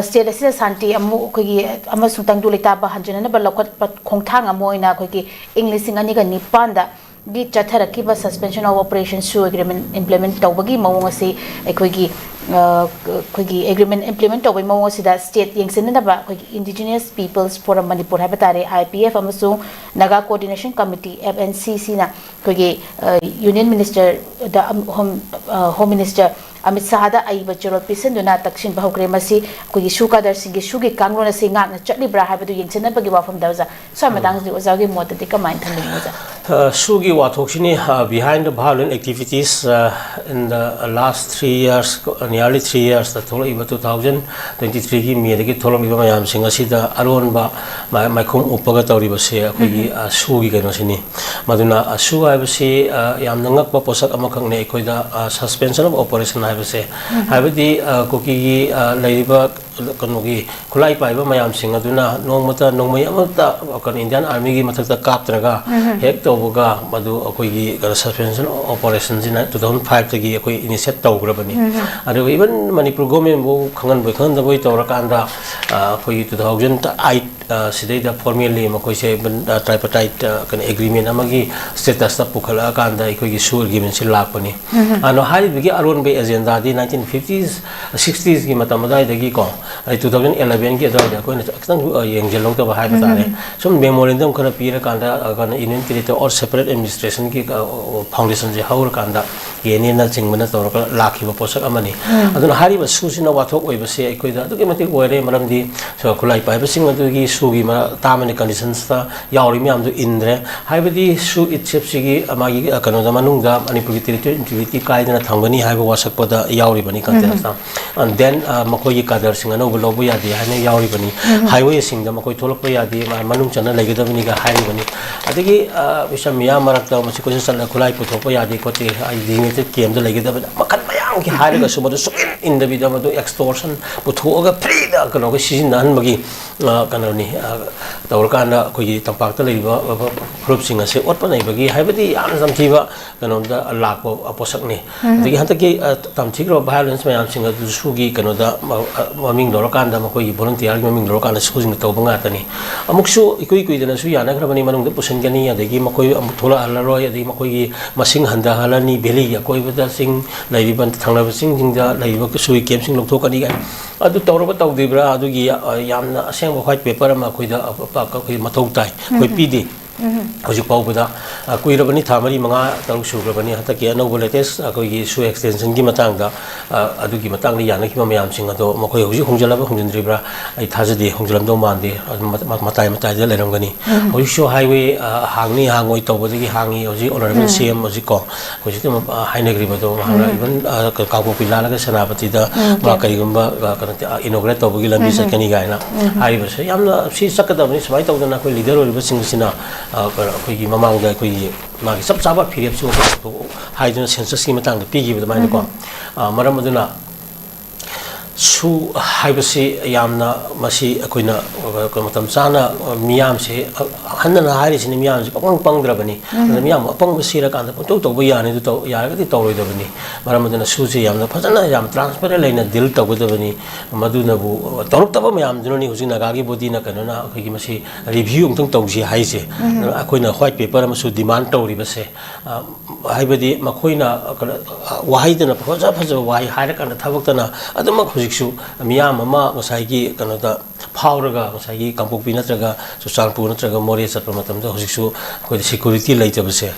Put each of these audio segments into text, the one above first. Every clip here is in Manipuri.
state asida santi amu khoi ama sutang du leta ba hanjana ba lokot khongthang amoina khoi english ngani ga nipanda gi chathara ki ba suspension of operation su agreement implement tawbagi mawong asi khoi agreement implement tawbai mawong asida state yengsin ba khoi indigenous peoples forum manipur habatare IPF amasu naga coordination committee FNCC na khoi union minister the home minister Amit Sahada Aiba Chero Pisen Duna Takshin Bahokre Masi Kugi Shuka Darsingi Shugi Kangrona Singa Chatli Braha to Yingsena Bagiwa from Dauza. So Madang Ozagi Mota de Kamine Shugi Watokshini behind the violent activities in the last 3 years, nearly 3 years, the total Iba 2023 Miyagi Tolom Ibayam Singasida Alonba, my com Upagatori Base, Shugi Ganosini. Maduna Shu I will say Yamnanga Posak Amakang Nekoida suspension of operation. Habiti Koki Labor Konogi, Kulai Piper Mayam Singaduna, no Mata, no Mayamata, Indian Army Matata Kaptraga, Hectoboga, Madu Okogi, suspension operations in 2005 to give initiate Tograbani. And even Manipur Gomen, Kangan Bukan, the way to Rakanda for you 2008 Sidata formally Makose tripartite agreement Amagi status Pukala Kanda, Ikogi Sur given Silapani. And how we get our own bay agenda the 1950s, 60s, Gimatamada, the Giko, 2011 get out going to young Jelong of Hypatare. Some memorandum can appear Kanda, in or separate administration foundations, how Kanda, Yenina Chingmana or Laki Posak Amani. I don't know how he was Susan of what we were say, I could document where Maramdi, so Kulai Piper Singer to give Sugima, Tamani conditions, Yaurimiam to Indre, Hybidi, Su Itchepsigi, Amagi, Kanodamanunga, Manipuri utility Kaidana Tangani, have was a pota Yauribani contest. And then Makoyi Kadar Singano, Loboya, the Hane Yauribani, Highway Sing, the Makoi Tolopoya, the Manunchana, Legadamiga, Highway. I think Vishamia Marata, Machikosan, Kulai Potopoya, the Kote, I limited came the Legadam, Makatmayang, Hariga, so in the video to extortion, Putoga, Prida, Kanoga, Nanmagi, Kanoni, Taurkana, Koyi Tampaka, group singer, say, what Panabagi, Habiti, Anzamtiva, Kanonda, a lack of Posakni. The Hantaki Tamtigro violence, my singer to Sugi, Kanoda, Maming Dorokanda, Makoi, volunteer, Maming Dorokana, Susan Tobangatani. Amuksu, Ikuiki, and Suyana, Gravani, the Pusangani, the Gimakoi, Amutula, Alaroy, the Makoi, Masing Handa, Halani, Billy, Yakoi with the sing, Lady Tanga singing the Lady Sui came sing Tokani. I do Torobata Debra, Adugi, Yamna, same white paper, Makuida, Matotai, with PD. Because you pop with a Quirabani Tamari Manga, Tarushurabani, Hataki, no latest, Su extension Gimatanga, Aduki Matang, Yanaki Singato, Moko, Hunjala, Hunjandribra, it has a day, Hunjalamdo Mandi, Matai Matai, Lerangani. Who show highway, Hangi, Hangoi, Tobodi, Hangi, Ozi, or CM Ozico, which is Heinegribato, even Kapo Pilala, Sanapatida, Makarigumba, inaugurate Tobogila, Misa Kanigana. I was saying, she's Sakadam, right of the Nako leader or Singina. Mamanga, Magi Saba period to hide census matang the piggy with the mind of Maramaduna. Su Hibasi Yamna Masi Aquina Komatamsana Miamsi Hanana Haris in Miams upon Pangrabani, the Miam upon the Sira and the Pototo Boyani to Yagati Tori Davani, Maramadana Susi Yam, the Pasana Yam, transparent lane at Dilta with the Vani, Madunabu, Tortabayam, Duni, who's in Agagi Bodina Canona, Higimasi, review Toji Haise, Aquina white paper, Masu demand Tori Base, Hibadi Makoina, Wahid a Posa, why Harak and the Tabakana, Adamak. Miyam Mama was Haigi, Canada, Powraga, was Haigi, Campopinatraga, Susanpu, Natraga, Moria, Promatam, the Hosisu, with security later, Masi,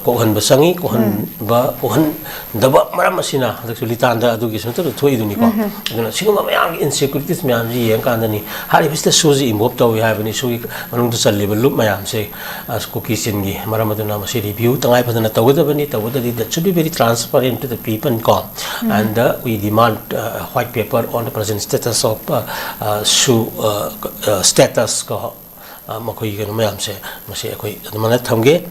Kohan Basangi, Kohan, Daba Maramasina, the Sulitanda, Dugis, to Tuidunico. Sigma insecurities, Miamji, and Kandani. Harry Mr. Susi in Bopto, we have any Sui, Manundusa level, look Mayam say, as cookies in the Maramadana Masi review, Tangapan at Tawada, that should be very transparent to the people and come. And we demand white paper on the present status of status ko Makoy Mayam say, Masi, the Manat Hamge.